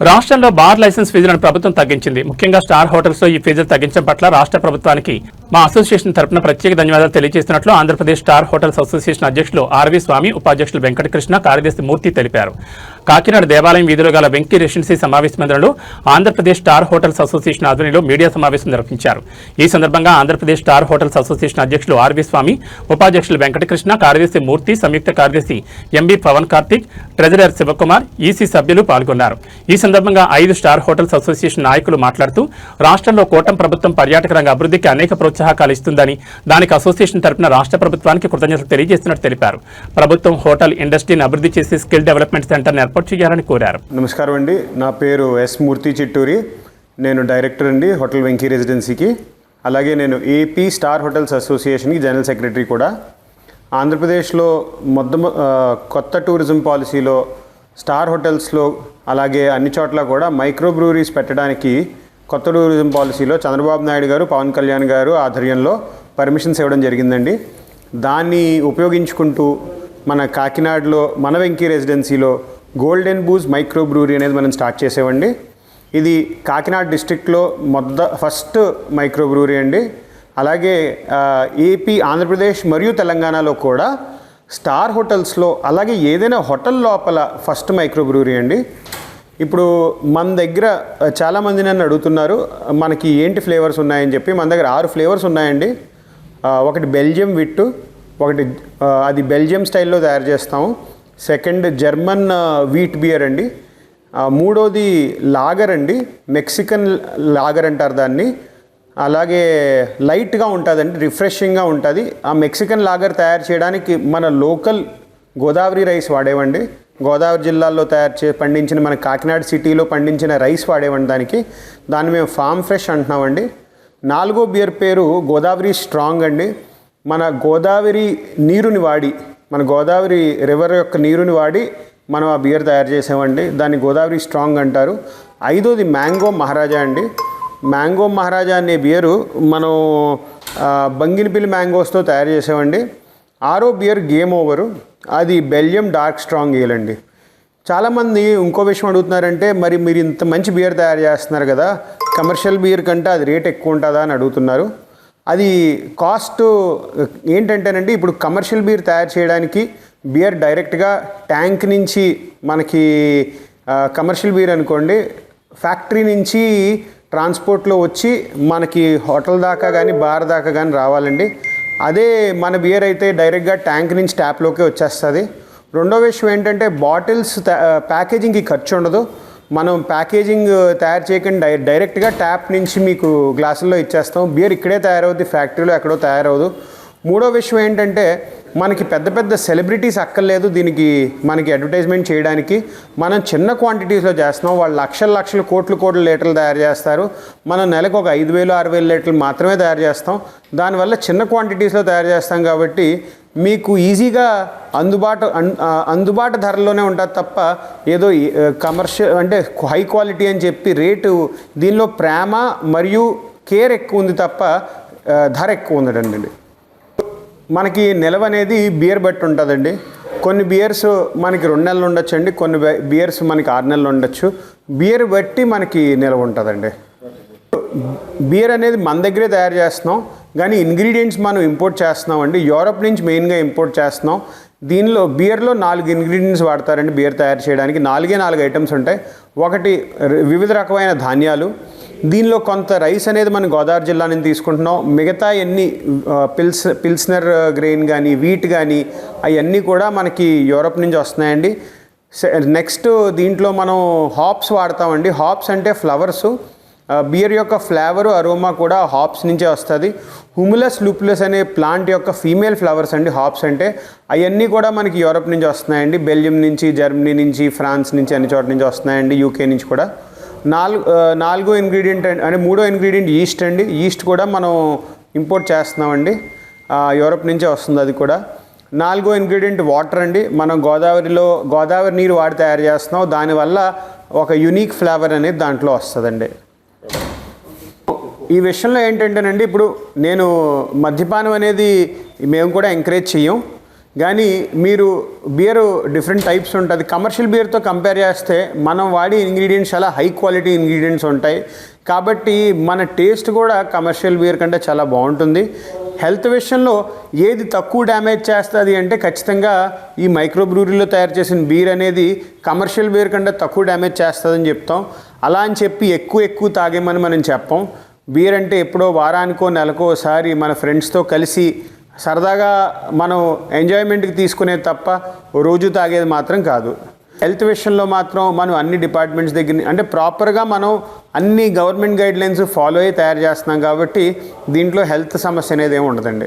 రాష్ట్రంలో bar licence ఫీజులను ప్రభుత్వం తగ్గించింది. ముఖ్యంగా స్టార్ హోటల్స్ లో ఈ ఫీజులు తగ్గించడం పట్ల రాష్ట్ర ప్రభుత్వానికి మా అసోసియేషన్ తరపున ప్రత్యేక ధన్యవాదాలు తెలియజేస్తున్నట్లు ఆంధ్రప్రదేశ్ స్టార్ హోటల్స్ అసోసియేషన్ అధ్యక్షులు ఆర్వి స్వామి, ఉపాధ్యక్షులు వెంకటకృష్ణ, కార్యదర్శి మూర్తి తెలిపారు. కాకినాడ దేవాలయం వీధిలో గల వెంకీ రెసిడెన్సీ సమావేశ మందిరంలో ఆంధ్రప్రదేశ్ స్టార్ హోటల్స్ అసోసియేషన్ ఆధ్వర్యంలో మీడియా సమావేశం నిర్వహించారు. ఈ సందర్భంగా ఆంధ్రప్రదేశ్ స్టార్ హోటల్స్ అసోసియేషన్ అధ్యక్షులు ఆర్వి స్వామి, ఉపాధ్యక్షులు వెంకటకృష్ణ, కార్యదర్శి మూర్తి, సంయుక్త కార్యదర్శి M B Pavan Karthik, treasurer Sivakumar, EC సభ్యులు పాల్గొన్నారు. ఈ సందర్భంగా 5 స్టార్ హోటల్స్ అసోసియేషన్ నాయకులు మాట్లాడుతూ రాష్ట్రంలో కూటమి ప్రభుత్వం పర్యాటక రంగ అభివృద్ధికి అనేక ప్రోత్సాహకాలు ఇస్తుందని, దానికి అసోసియేషన్ తరపున రాష్ట్ర ప్రభుత్వానికి కృతజ్ఞతలు తెలియజేస్తున్నట్టు తెలిపారు. ప్రభుత్వం హోటల్ ఇండస్ట్రీని అభివృద్ధి చేసి స్కిల్ డెవలప్మెంట్ సెంటర్ని ఏర్పాటు చేయాలని కోరారు. నమస్కారం అండి, నా పేరు ఎస్ మూర్తి చిట్టూరి. నేను డైరెక్టర్ అండి హోటల్ వెంకీ రెసిడెన్సీకి. అలాగే నేను ఏపీ స్టార్ హోటల్స్ అసోసియేషన్కి జనరల్ సెక్రటరీ కూడా. ఆంధ్రప్రదేశ్లో కొత్త టూరిజం పాలసీలో స్టార్ హోటల్స్లో అలాగే అన్ని చోట్ల కూడా మైక్రో బ్రూవరీస్ పెట్టడానికి కొత్త టూరిజం పాలసీలో చంద్రబాబు నాయుడు గారు, పవన్ కళ్యాణ్ గారు ఆధ్వర్యంలో పర్మిషన్స్ ఇవ్వడం జరిగిందండి. దాన్ని ఉపయోగించుకుంటూ మన కాకినాడలో మన వెంకీ రెసిడెన్సీలో గోల్డెన్ బూజ్ మైక్రో బ్రూవరీ అనేది మనం స్టార్ట్ చేసామండి. ఇది కాకినాడ డిస్ట్రిక్ట్లో ఫస్ట్ మైక్రో బ్రూవరీ అండి. అలాగే ఏపీ, ఆంధ్రప్రదేశ్ మరియు తెలంగాణలో కూడా స్టార్ హోటల్స్లో అలాగే ఏదైనా హోటల్ లోపల ఫస్ట్ మైక్రో బ్రూవరీ అండి. ఇప్పుడు మన దగ్గర చాలామంది నన్ను అడుగుతున్నారు మనకి ఏంటి ఫ్లేవర్స్ ఉన్నాయని చెప్పి. మన దగ్గర 6 ఫ్లేవర్స్ ఉన్నాయండి. ఒకటి బెల్జియం విట్టు, ఒకటి అది బెల్జియం స్టైల్లో తయారు చేస్తాము. సెకండ్ జర్మన్ వీట్ బియర్ అండి. మూడోది లాగర్ అండి, మెక్సికన్ లాగర్ అంటారు దాన్ని. అలాగే లైట్గా ఉంటుందండి, రిఫ్రెషింగ్గా ఉంటుంది. ఆ మెక్సికన్ లాగర్ తయారు చేయడానికి మన లోకల్ గోదావరి రైస్ వాడేవండి. గోదావరి జిల్లాలో పండించిన మన కాకినాడ సిటీలో పండించిన రైస్ వాడేవండి దాన్ని మేము ఫామ్ ఫ్రెష్ అంటున్నామండి. 4వ బియర్ పేరు గోదావరి స్ట్రాంగ్ అండి. మన గోదావరి నీరుని వాడి, మన గోదావరి రివర్ యొక్క నీరుని వాడి మనం ఆ బియర్ తయారు చేసామండి. దాన్ని గోదావరి స్ట్రాంగ్ అంటారు. 5వది మ్యాంగో మహారాజా అండి. మ్యాంగో మహారాజా అనే బియరు మనం బంగినపిల్లి మ్యాంగోస్తో తయారు చేసామండి. 6వ బియర్ గేమ్ ఓవరు, అది బెల్జియం డార్క్ స్ట్రాంగ్ ఏల్ అండి. చాలామంది ఇంకో విషయం అడుగుతున్నారంటే, మరి మీరు ఇంత మంచి బియర్ తయారు చేస్తున్నారు కదా, కమర్షియల్ బియర్ కంటే అది రేట్ ఎక్కువ ఉంటుందా అని అడుగుతున్నారు. అది కాస్ట్ ఏంటంటేనండి, ఇప్పుడు కమర్షియల్ బియర్ తయారు చేయడానికి బియర్ డైరెక్ట్గా ట్యాంక్ నుంచి మనకి కమర్షియల్ బియర్ అనుకోండి ఫ్యాక్టరీ నుంచి ట్రాన్స్పోర్ట్లో వచ్చి మనకి హోటల్ దాకా కానీ బార్ దాకా కానీ రావాలండి. అదే మన బియర్ అయితే డైరెక్ట్గా ట్యాంక్ నుంచి ట్యాప్లోకి వచ్చేస్తుంది. రెండో విషయం ఏంటంటే బాటిల్స్ ప్యాకేజింగ్కి ఖర్చు ఉండదు. మనం ప్యాకేజింగ్ తయారు చేయకుండా డైరెక్ట్గా ట్యాప్ నుంచి మీకు గ్లాసుల్లో ఇచ్చేస్తాం. బియర్ ఇక్కడే తయారవుద్ది, ఫ్యాక్టరీలో ఎక్కడో తయారవదు. మూడో విషయం ఏంటంటే మనకి పెద్ద పెద్ద సెలబ్రిటీస్ అక్కర్లేదు దీనికి మనకి అడ్వర్టైజ్మెంట్ చేయడానికి. మనం చిన్న క్వాంటిటీస్లో చేస్తున్నాం. వాళ్ళు లక్షల కోట్ల లీటర్లు తయారు చేస్తారు. మనం నెలకు ఒక 5,000-6,000 లీటర్లు మాత్రమే తయారు చేస్తాం. దానివల్ల చిన్న క్వాంటిటీస్లో తయారు చేస్తాం కాబట్టి మీకు ఈజీగా అందుబాటు ధరలోనే ఉంటుంది తప్ప ఏదో కమర్షియల్ అంటే హై క్వాలిటీ అని చెప్పి రేటు, దీనిలో ప్రేమ మరియు కేర్ ఎక్కువ ఉంది తప్ప ధర ఎక్కువ ఉండదండి. మనకి నిల్వ అనేది బియర్ బట్టి ఉంటుందండి. కొన్ని బియర్స్ మనకి 2 నెలలు ఉండొచ్చండి, కొన్ని బియర్స్ మనకి 6 నెలలు ఉండొచ్చు. బియర్ బట్టి మనకి నిల్వ ఉంటుందండి. బియర్ అనేది మన దగ్గరే తయారు చేస్తున్నాం, కానీ ఇంగ్రీడియంట్స్ మనం ఇంపోర్ట్ చేస్తున్నామండి. యూరోప్ నుంచి మెయిన్గా ఇంపోర్ట్ చేస్తున్నాం. దీనిలో బియర్లో 4 ఇంగ్రీడియంట్స్ వాడతారండి బియర్ తయారు చేయడానికి. 4 ఐటమ్స్ ఉంటాయి. ఒకటి వివిధ రకమైన ధాన్యాలు. దీనిలో కొంత రైస్ అనేది మనం గోదావరి జిల్లా నుంచి తీసుకుంటున్నాం. మిగతా ఎన్ని పిల్స్నర్ గ్రెయిన్ కానీ వీట్ కానీ అవన్నీ కూడా మనకి యూరోప్ నుంచి వస్తున్నాయండి. నెక్స్ట్ దీంట్లో మనం హాప్స్ వాడతామండి. హాప్స్ అంటే ఫ్లవర్స్. బియర్ యొక్క ఫ్లేవరు, అరోమా కూడా హాప్స్ నుంచే వస్తుంది. హుములస్ లూపులస్ అనే ప్లాంట్ యొక్క ఫీమేల్ ఫ్లవర్స్ అండి హాప్స్ అంటే. అవన్నీ కూడా మనకి యూరోప్ నుంచి వస్తున్నాయండి. బెల్జియం నుంచి, జర్మనీ నుంచి, ఫ్రాన్స్ నుంచి, అన్ని చోట్ల నుంచి వస్తున్నాయండి. యూకే నుంచి కూడా. 4వ ఇంగ్రీడియంట్ అంటే 3వ ఇంగ్రీడియంట్ ఈస్ట్ అండి. ఈస్ట్ కూడా మనం ఇంపోర్ట్ చేస్తున్నామండి, యూరోప్ నుంచే వస్తుంది అది కూడా. 4వ ఇంగ్రీడియంట్ వాటర్ అండి. మనం గోదావరి నీరు వాడి తయారు చేస్తున్నాం. దానివల్ల ఒక యూనిక్ ఫ్లేవర్ అనేది దాంట్లో వస్తుందండి. ఈ విషయంలో ఏంటంటేనండి, ఇప్పుడు నేను మద్యపానం అనేది మేము కూడా ఎంకరేజ్ చెయ్యం. కానీ మీరు బియర్ డిఫరెంట్ టైప్స్ ఉంటుంది. కమర్షియల్ బియర్తో కంపేర్ చేస్తే మనం వాడే ఇంగ్రీడియంట్స్ చాలా హై క్వాలిటీ ఇంగ్రీడియంట్స్ ఉంటాయి. కాబట్టి మన టేస్ట్ కూడా కమర్షియల్ బియర్ కంటే చాలా బాగుంటుంది. హెల్త్ విషయంలో ఏది తక్కువ డ్యామేజ్ చేస్తుంది అంటే ఖచ్చితంగా ఈ మైక్రో బ్రూవరీలో తయారు చేసిన బీర్ అనేది కమర్షియల్ బీర్ కంటే తక్కువ డ్యామేజ్ చేస్తుందని చెప్తాం. అలా అని చెప్పి ఎక్కువ తాగేమని మనం చెప్పం. బీర్ అంటే ఎప్పుడో వారానికో నెలకో ఒకసారి మన ఫ్రెండ్స్తో కలిసి సరదాగా మనం ఎంజాయ్మెంట్కి తీసుకునేది తప్ప రోజు తాగేది మాత్రం కాదు. హెల్త్ విషయంలో మాత్రం మనం అన్ని డిపార్ట్మెంట్స్ దగ్గర అంటే ప్రాపర్గా మనం అన్ని గవర్నమెంట్ గైడ్లైన్స్ ఫాలో అయ్యి తయారు చేస్తున్నాం కాబట్టి దీంట్లో హెల్త్ సమస్య అనేది ఏమి ఉండదండి.